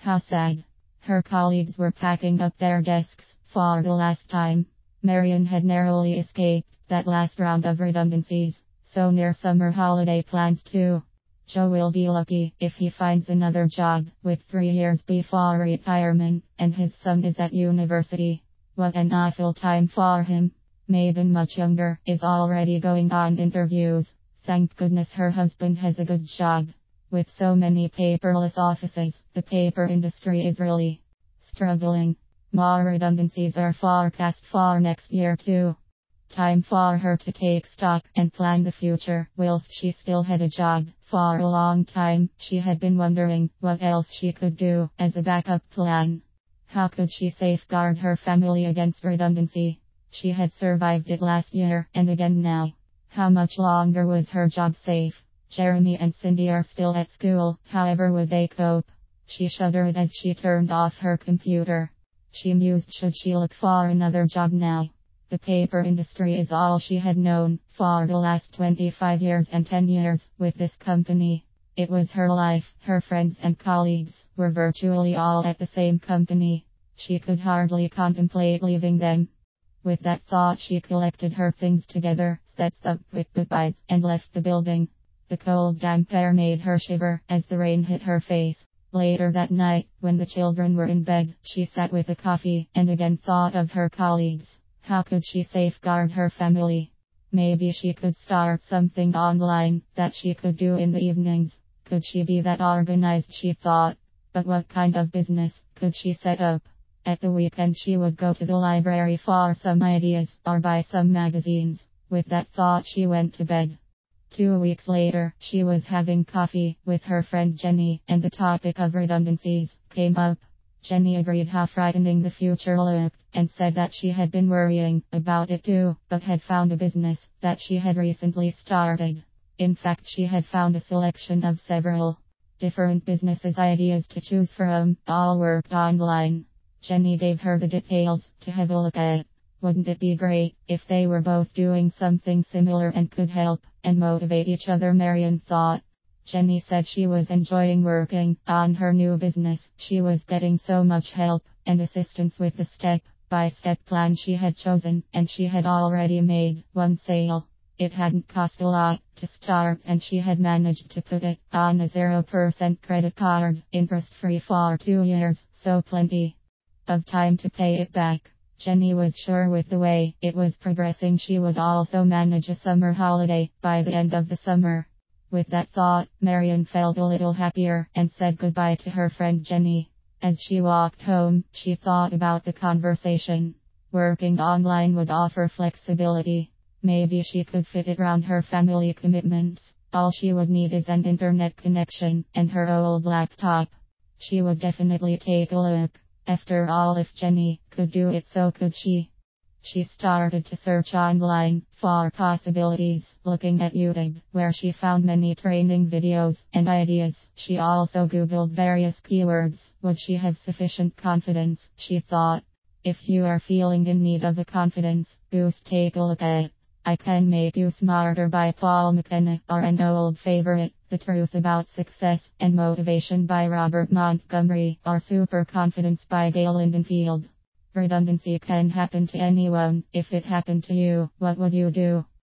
How sad. Her colleagues were packing up their desks for the last time. Marion had narrowly escaped that last round of redundancies, so near summer holiday plans too. Joe will be lucky if he finds another job with 3 years before retirement, and his son is at university. What an awful time for him. Megan, much younger, is already going on interviews. Thank goodness her husband has a good job. With so many paperless offices, the paper industry is really struggling. More redundancies are forecast for next year too. Time for her to take stock and plan the future. Whilst she still had a job, for a long time, she had been wondering what else she could do as a backup plan. How could she safeguard her family against redundancy? She had survived it last year and again now. How much longer was her job safe? Jeremy and Cindy are still at school, however would they cope? She shuddered as she turned off her computer. She mused, should she look for another job now? The paper industry is all she had known for the last 25 years and 10 years with this company. It was her life. Her friends and colleagues were virtually all at the same company. She could hardly contemplate leaving them. With that thought, she collected her things together, said some quick goodbyes, and left the building. The cold damp air made her shiver as the rain hit her face. Later that night, when the children were in bed, she sat with a coffee and again thought of her colleagues. How could she safeguard her family? Maybe she could start something online that she could do in the evenings. Could she be that organized, she thought. But what kind of business could she set up? At the weekend she would go to the library for some ideas or buy some magazines. With that thought she went to bed. 2 weeks later, she was having coffee with her friend Jenny, and the topic of redundancies came up. Jenny agreed how frightening the future looked, and said that she had been worrying about it too, but had found a business that she had recently started. In fact, she had found a selection of several different businesses ideas to choose from, all worked online. Jenny gave her the details to have a look at. Wouldn't it be great if they were both doing something similar and could help and motivate each other, Marion thought. Jenny said she was enjoying working on her new business. She was getting so much help and assistance with the step-by-step plan she had chosen, and she had already made one sale. It hadn't cost a lot to start, and she had managed to put it on a 0% credit card, interest-free for 2 years, so plenty of time to pay it back. Jenny was sure with the way it was progressing she would also manage a summer holiday by the end of the summer. With that thought, Marion felt a little happier and said goodbye to her friend Jenny. As she walked home, she thought about the conversation. Working online would offer flexibility. Maybe she could fit it around her family commitments. All she would need is an internet connection and her old laptop. She would definitely take a look. After all, if Jenny could do it, so could she. She started to search online for possibilities, looking at YouTube, where she found many training videos and ideas. She also Googled various keywords. Would she have sufficient confidence, she thought. If you are feeling in need of a confidence boost, take a look at I Can Make You Smarter by Paul McKenna, or an old favorite, The Truth About Success and Motivation by Robert Montgomery, or Super Confidence by Dale Lindenfield. Redundancy can happen to anyone. If it happened to you, what would you do?